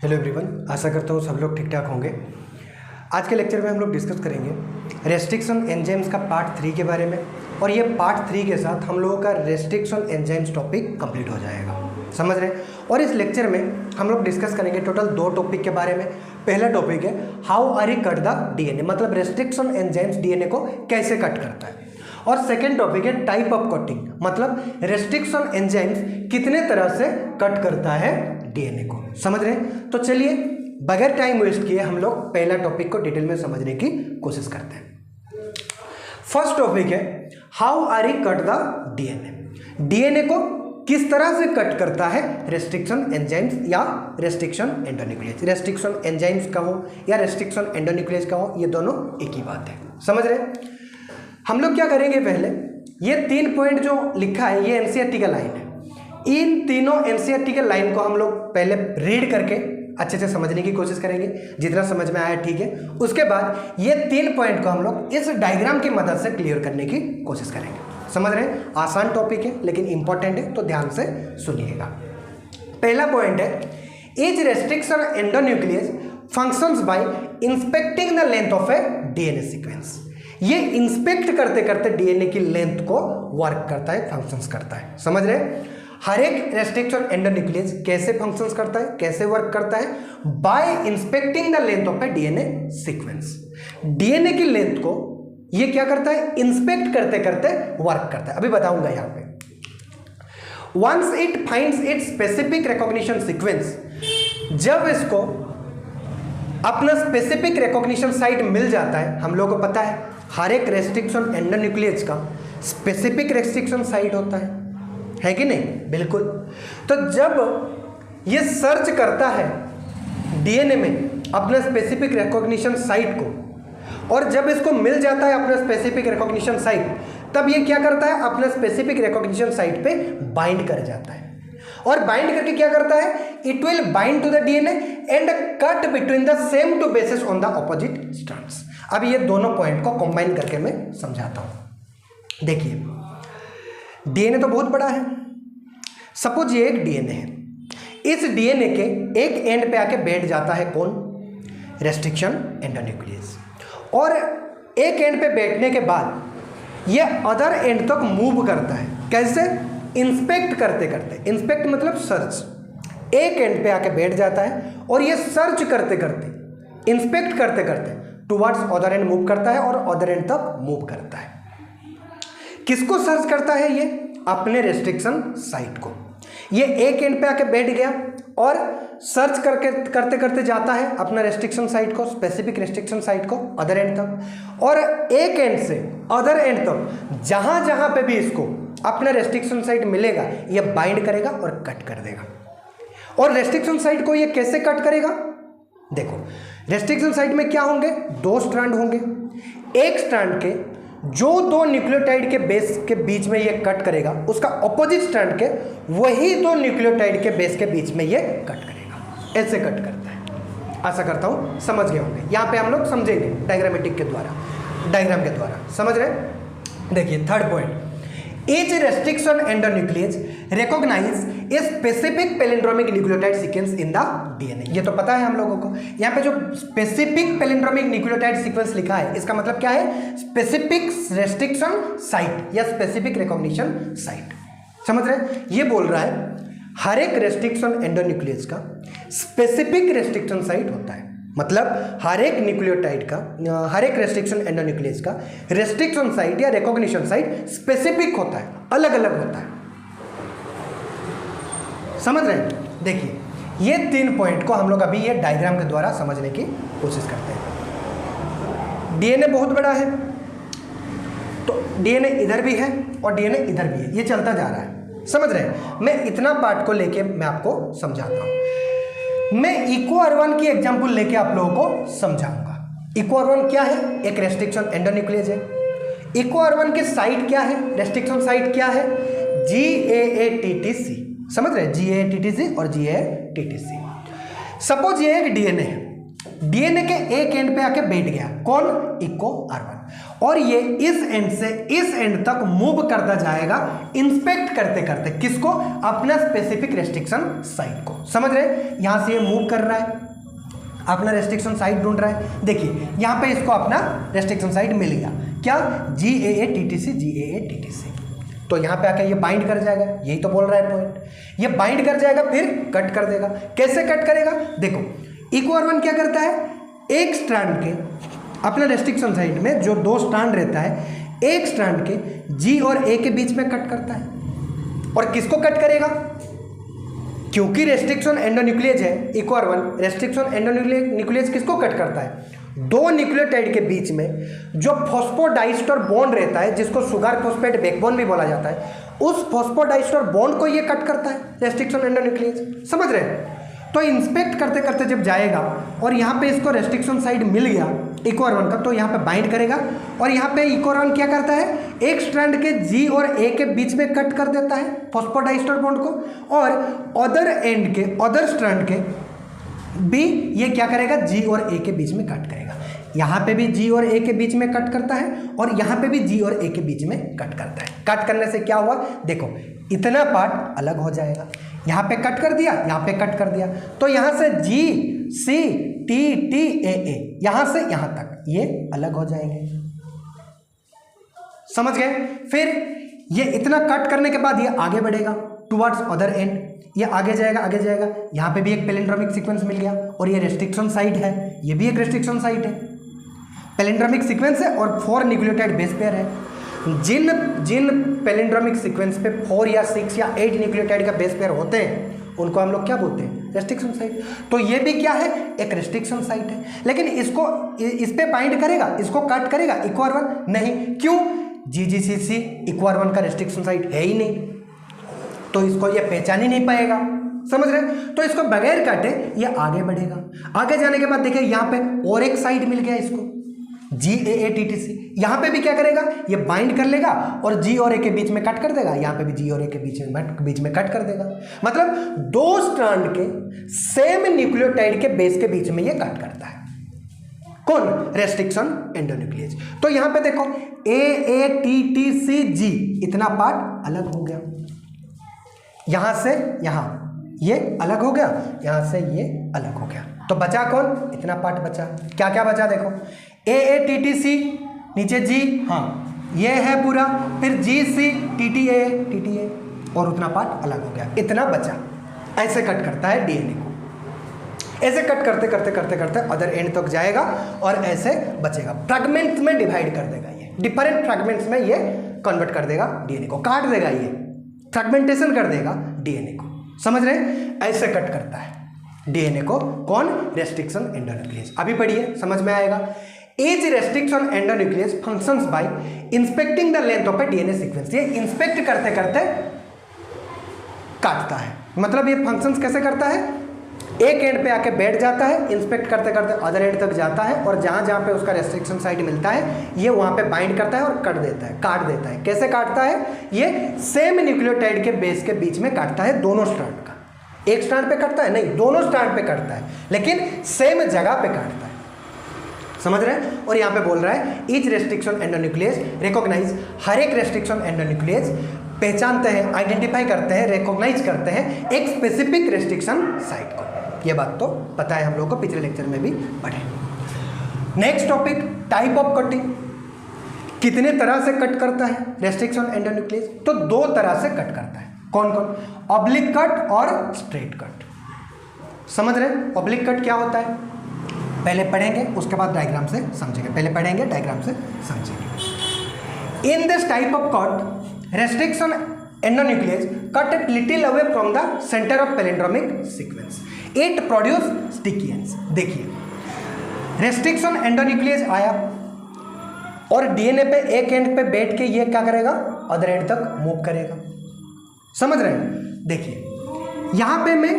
Hello everyone, आशा करता हूँ सब लोग ठीक ठाक होंगे। आज के लेक्चर में हम लोग डिस्कस करेंगे रेस्ट्रिक्शन एंजाइम्स का पार्ट 3 के बारे में, और ये पार्ट 3 के साथ हम लोगों का रेस्ट्रिक्शन एंजाइम्स टॉपिक कंप्लीट हो जाएगा। समझ रहे हैं? और इस लेक्चर में हम लोग डिस्कस करेंगे टोटल 2 टॉपिक के बारे में। पहला टॉपिक है how are you cut the DNA, मतलब रेस्ट्रिक्शन एंजाइम्स डीएनए को कैसे कट करता है। और सेकेंड टॉपिक है टाइप ऑफ कटिंग, मतलब रेस्ट्रिक्शन एंजाइम्स कितने तरह से कट करता है डीएनए को। समझ रहे हैं? तो चलिए बगैर टाइम वेस्ट किए हम लोग पहला टॉपिक को डिटेल में समझने की कोशिश करते हैं। फर्स्ट टॉपिक है how are you cut the DNA. DNA को किस तरह से कट करता है रेस्ट्रिक्शन एंजाइम्स या रेस्ट्रिक्शन एंडोन्यूक्लियस। रेस्ट्रिक्शन एंजाइम्स का हो या रेस्ट्रिक्शन एंडोन्यूक्लियस का हो, ये दोनों एक ही बात है। समझ रहे हैं? हम लोग क्या करेंगे, पहले ये 3 पॉइंट जो लिखा है ये एनसीईआरटी का लाइन है। इन तीनों एनसीईआरटी के लाइन को हम लोग पहले रीड करके अच्छे से समझने की कोशिश करेंगे, जितना समझ में आया ठीक है। उसके बाद ये 3 पॉइंट को हम लोग इस डायग्राम की मदद से क्लियर करने की कोशिश करेंगे। समझ रहे हैं? आसान टॉपिक है लेकिन इंपॉर्टेंट है, तो ध्यान से सुनिएगा। पहला पॉइंट है each restriction endonuclease functions by inspecting the length of a DNA sequence. ये इंस्पेक्ट करते करते डीएनए की लेंथ को वर्क करता है, फंक्शंस करता है। समझ रहे हैं? हर एक रेस्ट्रिक्शन एंडोन्यूक्लियस कैसे फंक्शंस करता है, कैसे वर्क करता है, by inspecting the length of a DNA sequence. DNA की लेंथ को ये क्या करता है, इंस्पेक्ट करते करते वर्क करता है। अभी बताऊंगा यहां पे। Once it finds it specific recognition sequence, जब इसको अपना स्पेसिफिक रिकॉग्निशन साइट मिल जाता है, हम लोगों को पता है हर एक रेस्ट्रिक्शन एंडोन्यूक्लियस का स्पेसिफिक रेस्ट्रिक्शन साइट होता है कि नहीं? बिल्कुल। तो जब ये सर्च करता है डीएनए में अपने स्पेसिफिक रिकॉग्निशन साइट को, और जब इसको मिल जाता है अपना स्पेसिफिक रिकॉग्निशन साइट, तब ये क्या करता है, अपने स्पेसिफिक रिकॉग्निशन साइट पे बाइंड कर जाता है। और बाइंड करके क्या करता है, it will bind to the DNA and cut between the same two bases on the opposite strands. अब ये दोनों पॉइंट को कंबाइन करके मैं समझाता हूं। देखिए, डीएनए तो बहुत बड़ा है। सपोज ये एक डीएनए है। इस डीएनए के एक एंड पे आके बैठ जाता है कौन, रेस्ट्रिक्शन एंडोन्यूक्लियस। और एक एंड पे बैठने के बाद ये अदर एंड तक मूव करता है। कैसे? इंस्पेक्ट करते करते। इंस्पेक्ट मतलब सर्च। एक एंड पे आके बैठ जाता है और ये सर्च करते करते, इंस्पेक्ट करते करते टुवर्ड्स अदर एंड मूव करता है और अदर एंड तक मूव करता है। किसको सर्च करता है ये? अपने रेस्ट्रिक्शन साइट को। ये एक एंड पे आके बैठ गया और सर्च करके करते करते जाता है अपना रेस्ट्रिक्शन साइट को, स्पेसिफिक रेस्ट्रिक्शन साइट को अदर एंड तक, और एक एंड से अदर एंड तक जहां जहां पे भी इसको अपना रेस्ट्रिक्शन साइट मिलेगा ये बाइंड करेगा और कट कर देगा। और रेस्ट्रिक्शन साइट को ये कैसे कट करेगा? देखो, रेस्ट्रिक्शन साइट में क्या होंगे, 2 स्ट्रैंड होंगे। एक स्ट्रैंड के जो 2 न्यूक्लियोटाइड के बेस के बीच में ये कट करेगा, उसका ऑपोजिट स्ट्रैंड के वही 2 न्यूक्लियोटाइड के बेस के बीच में ये कट करेगा। ऐसे कट करता है। आशा करता हूं समझ गए होंगे। यहां पे हम लोग समझेंगे डायग्रामेटिक के द्वारा, डायग्राम के द्वारा। समझ रहे? देखिए, third point, each restriction endonuclease recognize a specific palindromic nucleotide sequence in the DNA। ये तो पता है हम लोगों को। यहाँ पे जो स्पेसिफिक पैलिंड्रोमिक न्यूक्लियोटाइड सीक्वेंस लिखा है, इसका मतलब क्या है, स्पेसिफिक रेस्ट्रिक्शन साइट या स्पेसिफिक रिकॉग्निशन साइट। समझ रहे हैं? ये बोल रहा है हर एक रेस्ट्रिक्शन एंडोन्यूक्लियस का स्पेसिफिक रेस्ट्रिक्शन साइट होता है। मतलब हर एक न्यूक्लियोटाइड का, हर एक रेस्ट्रिक्शन एंडोन्यूक्लियस का रेस्ट्रिक्शन साइट या रिकॉग्निशन साइट स्पेसिफिक होता है, अलग अलग होता है। समझ रहे हैं? देखिए, ये 3 पॉइंट को हम लोग अभी ये डायग्राम के द्वारा समझने की कोशिश करते हैं। डीएनए बहुत बड़ा है, तो डीएनए इधर भी है और डीएनए इधर भी है, ये चलता जा रहा है। समझ रहे हैं? मैं इतना पार्ट को लेके मैं आपको समझाता हूं। मैं इक्वार1 की एग्जांपल लेके आप लोगों को समझाऊंगा। इक्वार1 क्या है? एक रेस्ट्रिक्शन एंडोन्यूक्लियस है। इक्वार1 की साइट क्या है, रेस्ट्रिक्शन साइट क्या है? GAATTC। समझ रहे हैं? GAATTC और GAATTC। सपोज ये एक डीएनए है। डीएनए के एक एंड पे आके बैठ गया, कौन? इको R1, और ये इस एंड से इस एंड तक मूव करता जाएगा इंस्पेक्ट करते करते, किसको? अपना स्पेसिफिक रेस्ट्रिक्शन साइट को। समझ रहे? यहां से ये मूव कर रहा है, अपना रेस्ट्रिक्शन साइट ढूंढ रहा है। देखिए यहां पे इसको अपना रेस्ट्रिक्शन साइट मिल गया, क्या? GAA-TTC GAA-TTC। तो यहां पे आके ये बाइंड कर जाएगा, यही तो बोल रहा है पॉइंट। ये बाइंड कर जाएगा फिर कट कर देगा। कैसे कट करेगा? देखो इको R1 क्या करता है, एक स्ट्रैंड के अपना रेस्ट्रिक्शन साइट में जो दो स्ट्रैंड रहता है, एक स्ट्रैंड के G और A के बीच में कट करता है। और किसको कट करेगा? क्योंकि रेस्ट्रिक्शन एंडोन्यूक्लियस है, इको R1 रेस्ट्रिक्शन एंडोन्यूक्लियस किसको कट करता है? दो न्यूक्लियोटाइड के बीच में जो फॉस्फोडाइस्टर बॉन्ड रहता है, जिसको सुगर फॉस्फेट बैकबोन भी बोला जाता है, उस फॉस्फोडाइस्टर बॉन्ड को ये कट करता है रेस्ट्रिक्शन एंडोन्यूक्लियस। समझ रहे हैं? तो इंस्पेक्ट करते करते जब जाएगा और यहाँ पे इसको रेस्ट्रिक्शन साइट मिल गया इको R1 का, तो यहाँ पे बाइंड करेगा और यहाँ पे इको R1 क्या करता है, एक स्ट्रैंड के G और A के बीच में कट कर देता है फॉस्फोडाइस्टर बॉन्ड को, और अदर एंड के अदर स्ट्रैंड के भी ये क्या करेगा, G और A के बीच में कट करेगा। यहाँ पे भी G और A के बीच में कट करता है और यहाँ पे भी G और A के बीच में कट करता है। कट करने से क्या हुआ, देखो इतना पार्ट अलग हो जाएगा। यहाँ पे कट कर दिया, यहाँ पे कट कर दिया, तो यहाँ से G C T T A A, यहाँ से यहाँ तक ये अलग हो जाएंगे। समझ गए? फिर ये इतना कट करने के बाद ये आगे बढ़ेगा टुवर्ड्स अदर एंड, ये आगे जाएगा आगे जाएगा। यहाँ पे भी एक पैलिंड्रोमिक सीक्वेंस मिल गया और ये रेस्ट्रिक्शन साइट है, ये भी एक रेस्ट्रिक्शन साइट है, पैलिंड्रोमिक सीक्वेंस है और 4 न्यूक्लियोटाइड बेस पेयर है। जिन पैलिंड्रोमिक सीक्वेंस पे 4 या 6 या 8 न्यूक्लियोटाइड का बेस पेयर होते हैं उनको हम लोग क्या बोलते हैं, रेस्ट्रिक्शन साइट। तो ये भी क्या है, एक रेस्ट्रिक्शन साइट है। लेकिन इसको इस पे बाइंड करेगा, इसको कट करेगा इको R1 नहीं, क्यों? GGCC इको R1 का रेस्ट्रिक्शन साइट है ही नहीं, तो इसको ये पहचान ही नहीं पाएगा। समझ रहे? तो इसको बगैर काटे ये आगे बढ़ेगा। आगे जाने के बाद देखिए यहाँ पे और एक साइट मिल गया इसको, GAA-TTC। यहाँ पे भी क्या करेगा, ये बाइंड कर लेगा और G और A के बीच में कट कर देगा, यहाँ पे भी G और A के बीच में कट कर देगा। मतलब दो स्ट्रैंड के सेम न्यूक्लियोटाइड के बेस के बीच में ये कट करता है, कौन? Restriction endonuclease. तो यहाँ पे देखो AATTCG, इतना पार्ट अलग हो गया, यहां से यहां ये अलग हो गया, यहां से ये अलग हो गया। तो बचा कौन? इतना पार्ट बचा। क्या क्या बचा देखो, AATTC नीचे G, हाँ ये है पूरा, फिर GC TTA और उतना पार्ट अलग हो गया, इतना बचा। ऐसे कट करता है डीएनए को, ऐसे कट करते करते करते करते अदर एंड तक जाएगा और ऐसे बचेगा। फ्रैगमेंट्स में डिवाइड कर देगा, ये डिफरेंट फ्रैगमेंट्स में ये कन्वर्ट कर देगा डीएनए को, काट देगा, ये फ्रैगमेंटेशन कर देगा डीएनए को। समझ रहे? ऐसे कट करता है डीएनए को, कौन? Restriction endonuclease. अभी पढ़िए, समझ में आएगा। Each restriction endonuclease functions by inspecting the length of a DNA sequence। ये इंस्पेक्ट करते करते काटता है। मतलब ये फंक्शंस कैसे करता है, एक एंड पे आके बैठ जाता है, इंस्पेक्ट करते करते अदर एंड तक जाता है और जहाँ जहाँ पे उसका रेस्ट्रिक्शन साइट मिलता है ये वहाँ पे बाइंड करता है और कट देता है, काट देता है। कैसे काटता है, ये सेम न्यूक्लियोटाइड के बेस के बीच में काटता है, दोनों स्ट्रैंड का। एक स्ट्रैंड पे कटता है नहीं, दोनों स्ट्रैंड पे कटता है, लेकिन सेम जगह पे काटता है। समझ रहे हैं? और यहाँ पे बोल रहा है ईच रेस्ट्रिक्शन एंडोन्यूक्लियस रिकॉग्नाइज, हर एक रेस्ट्रिक्शन एंडोन्यूक्लियस पहचानते हैं, आइडेंटिफाई करते हैं, रिकॉग्नाइज करते हैं एक स्पेसिफिक रेस्ट्रिक्शन साइट को। ये बात तो पता है हम लोगों को, पिछले लेक्चर में भी पढ़े। Next topic, type of cutting. कितने तरह से कट करता है रेस्ट्रिक्शन एंडोन्यूक्लियस? तो 2 तरह से कट करता है। कौन कौन? ऑब्लिक कट और स्ट्रेट कट। समझ रहे हैं? ऑब्लिक कट क्या होता है पहले पढ़ेंगे, उसके बाद डायग्राम से समझेंगे। पहले पढ़ेंगे, डायग्राम से समझेंगे। In this type of cut restriction endonuclease cut it little away from the centre of palindromic sequence, it produce sticky ends. देखिए रेस्ट्रिक्शन एंडोन्यूक्लियस आया और डीएनए पे एक एंड पे बैठ के ये क्या करेगा, अदर एंड तक मूव करेगा। समझ रहे हैं? देखिए यहां पे मैं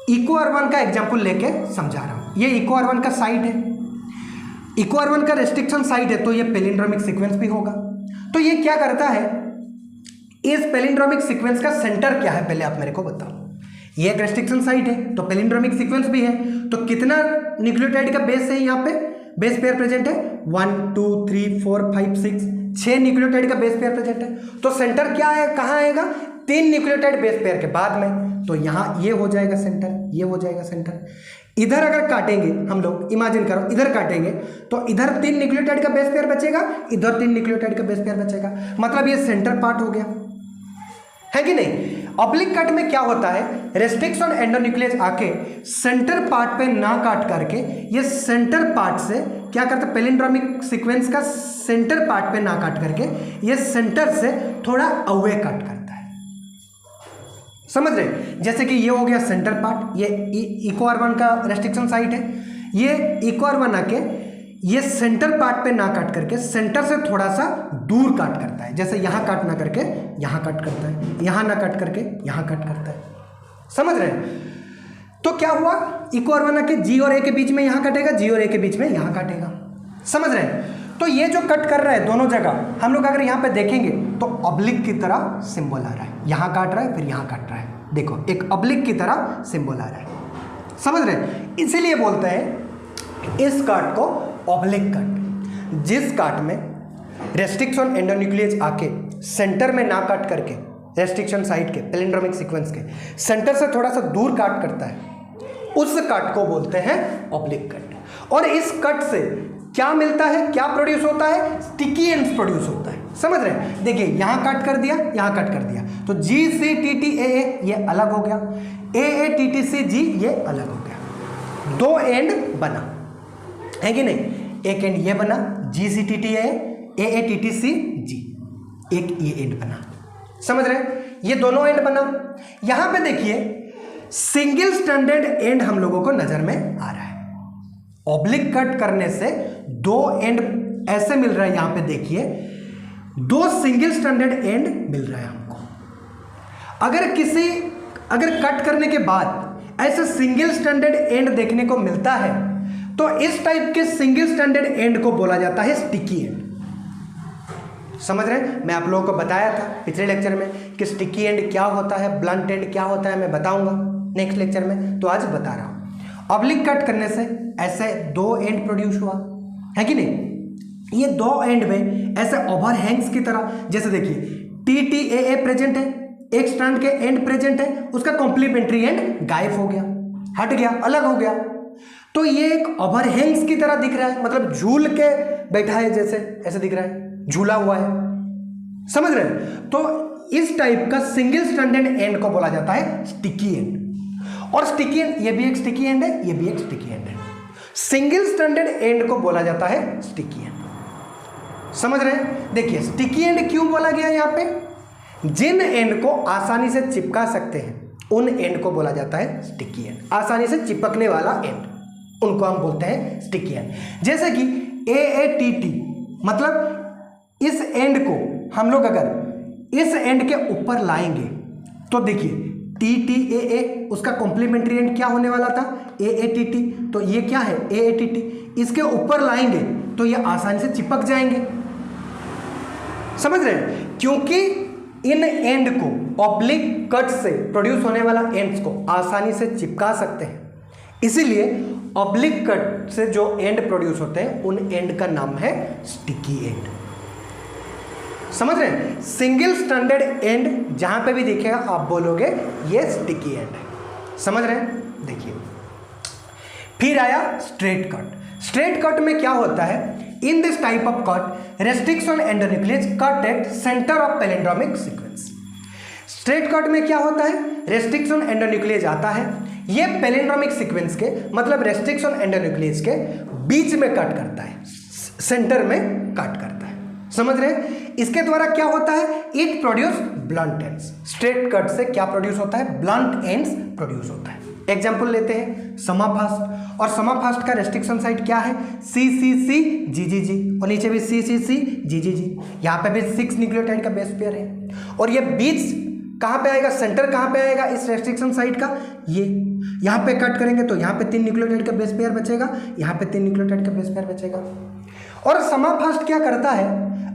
इको R1 का एग्जांपल लेके समझा रहा हूं। ये इको R1 का साइट है, इको R1 का रेस्ट्रिक्शन साइट है, तो ये पैलिंड्रोमिक सीक्वेंस भी होगा। तो ये क्या करता है, इस पैलिंड्रोमिक सीक्वेंस का सेंटर क्या है पहले आप मेरे को बताओ। ये एक रेस्ट्रिक्शन साइट है तो पैलिंड्रोमिक सीक्वेंस भी है। तो कितना न्यूक्लियोटाइड का बेस है यहाँ पे, बेस पेयर प्रेजेंट है 1 2 3 4 5 6, 6 न्यूक्लियोटाइड का बेस पेयर प्रेजेंट है। तो सेंटर क्या है, कहाँ आएगा, 3 न्यूक्लियोटाइड बेस पेयर के बाद में। तो यहाँ ये हो जाएगा सेंटर, ये हो जाएगा सेंटर। इधर अगर काटेंगे हम लोग, इमेजिन करो इधर काटेंगे तो इधर 3 न्यूक्लियोटाइड का बेस पेयर बचेगा, इधर 3 न्यूक्लियोटाइड का बेस पेयर बचेगा, मतलब ये सेंटर पार्ट हो गया, है कि नहीं। ऑब्लिक कट में क्या होता है, रेस्ट्रिक्शन एंडोन्यूक्लियस आके सेंटर पार्ट पे ना काट करके ये सेंटर पार्ट से क्या करता है, पैलिंड्रोमिक सीक्वेंस का सेंटर पार्ट पे ना काट करके ये सेंटर से थोड़ा अवे कट करता है, समझ रहे। जैसे कि ये हो गया सेंटर पार्ट, ये इको R1 का रेस्ट्रिक्शन साइट है, ये इको R1 आके ये सेंटर पार्ट पे ना काट करके सेंटर से थोड़ा सा दूर काट करता है। जैसे यहाँ काट ना करके यहाँ कट करता है, यहाँ ना काट करके यहाँ कट करता है, समझ रहे हैं। तो क्या हुआ, इको R1 आके G और A के बीच में यहाँ कटेगा, G और A के बीच में यहाँ काटेगा, समझ रहे हैं। तो ये जो कट कर रहा है दोनों जगह, हम लोग अगर यहाँ पे देखेंगे तो ऑब्लिक की तरह सिंबल आ रहा है, यहाँ काट रहा है फिर यहाँ काट रहा है, देखो एक ऑब्लिक की तरह सिंबल आ रहा है, समझ रहे हैं। इसीलिए बोलते हैं इस काट को ऑब्लिक कट। जिस काट में रेस्ट्रिक्शन एंडोन्यूक्लियस आके सेंटर में ना काट करके रेस्ट्रिक्शन साइट के पैलिंड्रोमिक सीक्वेंस के सेंटर से थोड़ा सा दूर काट करता है, उस काट को बोलते हैं ऑब्लिक कट। और इस कट से क्या मिलता है, क्या प्रोड्यूस होता है, स्टिकी एंड्स प्रोड्यूस होता है, समझ रहे हैं। देखिए यहाँ कट कर दिया, यहाँ कट कर दिया, तो GCTTAA ये अलग हो गया, AATTCG ये अलग हो गया, 2 एंड बना, है कि नहीं। एक एंड ये बना GCTTA, AATTCG, एक ये एंड बना, समझ रहे हैं। ये दोनों एंड बना। यहां पे देखिए सिंगल स्टैंडर्ड एंड हम लोगों को नजर में आ रहा है। ऑब्लिक कट करने से 2 एंड ऐसे मिल रहा है, यहां पे देखिए 2 सिंगल स्टैंडर्ड एंड मिल रहा है हमको। अगर कट करने के बाद ऐसे सिंगल स्टैंडर्ड एंड देखने को मिलता है तो इस टाइप के सिंगल स्टैंडर्ड एंड को बोला जाता है स्टिकी एंड, समझ रहे हैं। मैं आप लोगों को बताया था पिछले लेक्चर में कि स्टिकी एंड क्या होता है, ब्लंट एंड क्या होता है, मैं बताऊंगा नेक्स्ट लेक्चर में, तो आज बता रहा हूं। ऑब्लिक कट करने से ऐसे 2 एंड प्रोड्यूस हुआ, है कि नहीं। ये 2 एंड में ऐसे ओवरहैंग्स की तरह, जैसे देखिए TTAA प्रेजेंट है, एक स्ट्रैंड के एंड प्रेजेंट है, उसका कॉम्प्लीमेंट्री एंड गायब हो गया, हट गया, अलग हो गया, तो ये एक ओवरहैंग्स की तरह दिख रहा है, मतलब झूल के बैठा है, जैसे ऐसे दिख रहा है, झूला हुआ है, समझ रहे हैं। तो इस टाइप का सिंगल स्टैंडर्ड एंड को बोला जाता है स्टिकी एंड। और स्टिकी एंड, ये भी एक स्टिकी एंड है, ये भी एक स्टिकी एंड है। सिंगल स्टैंडर्ड एंड को बोला जाता है स्टिकी एंड, समझ रहे हैं। देखिए स्टिकी एंड क्यों बोला गया, यहाँ पे जिन एंड को आसानी से चिपका सकते हैं उन एंड को बोला जाता है स्टिकी एंड। आसानी से चिपकने वाला एंड, उनको हम बोलते हैं स्टिकी एंड। जैसे कि AATT, मतलब इस एंड को हम लोग अगर इस एंड के ऊपर लाएंगे तो देखिए TTAA, उसका कॉम्प्लीमेंट्री एंड क्या होने वाला था, AATT, तो ये क्या है AATT, इसके ऊपर लाएंगे तो ये आसानी से चिपक जाएंगे, समझ रहे हैं। क्योंकि इन एंड को ऑब्लिक कट से प्रोड्यूस होने वाला एंड्स को आसानी से चिपका सकते हैं, इसीलिए ऑब्लिक कट से जो एंड प्रोड्यूस होते हैं उन एंड का नाम है स्टिकी एंड, समझ रहे हैं। सिंगल स्टैंडर्ड एंड जहां पे भी दिखेगा आप बोलोगे ये स्टिकी एंड है, समझ रहे हैं। देखिए फिर आया स्ट्रेट कट। स्ट्रेट कट में क्या होता है, in this type of cut restriction endonuclease cut at centre of palindromic sequence. Straight cut में क्या होता है, रेस्ट्रिक्शन एंडोन्यूक्लियस आता है, ये पैलिंड्रोमिक सीक्वेंस के मतलब रेस्ट्रिक्शन एंडोन्यूक्लियस के बीच में कट करता है, सेंटर में कट करता है, समझ रहे हैं। इसके द्वारा क्या होता है, it produce blunt ends. Straight cut से क्या प्रोड्यूस होता है, ब्लंट एंड्स प्रोड्यूस होता है। एग्जाम्पल लेते हैं समाफास्ट, और समाफास्ट का रेस्ट्रिक्शन साइट क्या है, CCCGGG, और नीचे भी CCCGGG, यहाँ पे भी 6 न्यूक्लियोटाइड का बेस पेयर है, और ये बीच कहाँ पे आएगा, सेंटर कहाँ पे आएगा इस रेस्ट्रिक्शन साइट का, ये यहाँ पे कट करेंगे तो यहाँ पे 3 न्यूक्लियोटाइड का बेस पेयर बचेगा, यहाँ पे 3 न्यूक्लियोटाइड का बेस पेयर बचेगा। और समाफास्ट क्या करता है,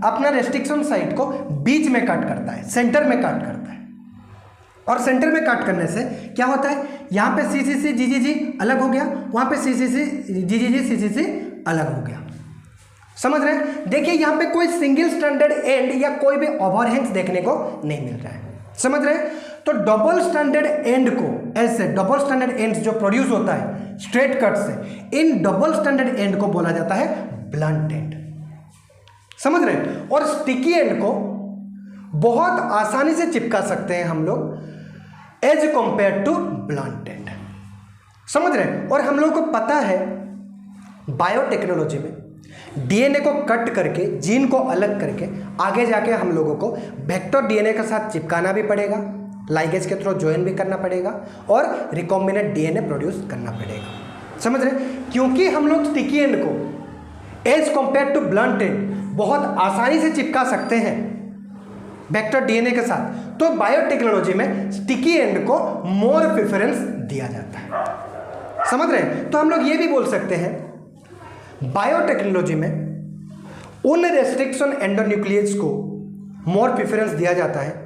अपना रेस्ट्रिक्शन साइट को बीच में कट करता है, सेंटर में कट करता है, और सेंटर में कट करने से क्या होता है, यहाँ पे CCC GGG अलग हो गया, वहाँ पे CCC GGG CCC अलग हो गया। समझ रहे हैं? देखिए यहाँ पे कोई सिंगल स्टैंडर्ड एंड या कोई भी ओवरहैंग्स देखने को नहीं मिल रहा है। समझ रहे हैं? तो डबल स्टैंडर्ड एंड को ऐसे, डबल स्टैंडर्ड एंड जो प्रोड्यूस होता है स्ट्रेट कट से, इन डबल स्टैंडर्ड एंड को बोला जाता है ब्लंट एंड। समझ रहे हैं? और स्टिकी एंड को बहुत आसानी से चिपका सकते हैं हम लोग as compare to blunt end. समझ रहे हैं? और हम लोग को पता है बायोटेक्नोलॉजी में डीएनए को कट करके, जीन को अलग करके आगे जाके हम लोगों को वेक्टर डीएनए के साथ चिपकाना भी पड़ेगा, लाइगेज के थ्रू ज्वाइन भी करना पड़ेगा और रिकॉम्बिनेंट डीएनए प्रोड्यूस करना पड़ेगा। समझ रहे हैं? क्योंकि हम लोग स्टिकी एंड को as compare to blunt end बहुत आसानी से चिपका सकते हैं वेक्टर डीएनए के साथ, तो बायोटेक्नोलॉजी में स्टिकी एंड को मोर प्रेफरेंस दिया जाता है। समझ रहे हैं? तो हम लोग ये भी बोल सकते हैं बायोटेक्नोलॉजी में उन रेस्ट्रिक्शन एंडोन्यूक्लियस को मोर प्रेफरेंस दिया जाता है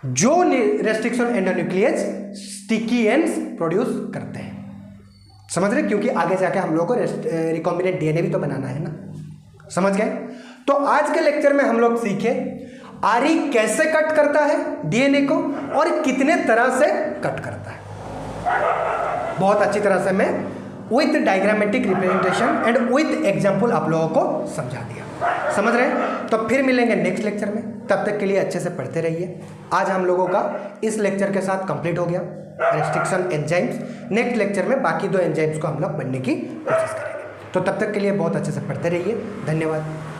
जो restriction endonuclease sticky ends produce करते हैं। समझ रहे? क्योंकि आगे जाके हम लोग को रिकॉम्बिनेंट डीएनए भी तो बनाना है ना। समझ गए? तो आज के लेक्चर में हम लोग सीखे आरई कैसे कट करता है डीएनए को और कितने तरह से कट करता है। बहुत अच्छी तरह से मैं with diagrammatic representation and with example आप लोगों को समझा दिया। समझ रहे हैं? तो फिर मिलेंगे नेक्स्ट लेक्चर में, तब तक के लिए अच्छे से पढ़ते रहिए। आज हम लोगों का इस लेक्चर के साथ कंप्लीट हो गया रेस्ट्रिक्शन एंजाइम्स। नेक्स्ट लेक्चर में बाकी 2 एंजाइम्स को हम लोग पढ़ने की कोशिश करेंगे। तो तब तक के लिए बहुत अच्छे से पढ़ते रहिए। धन्यवाद।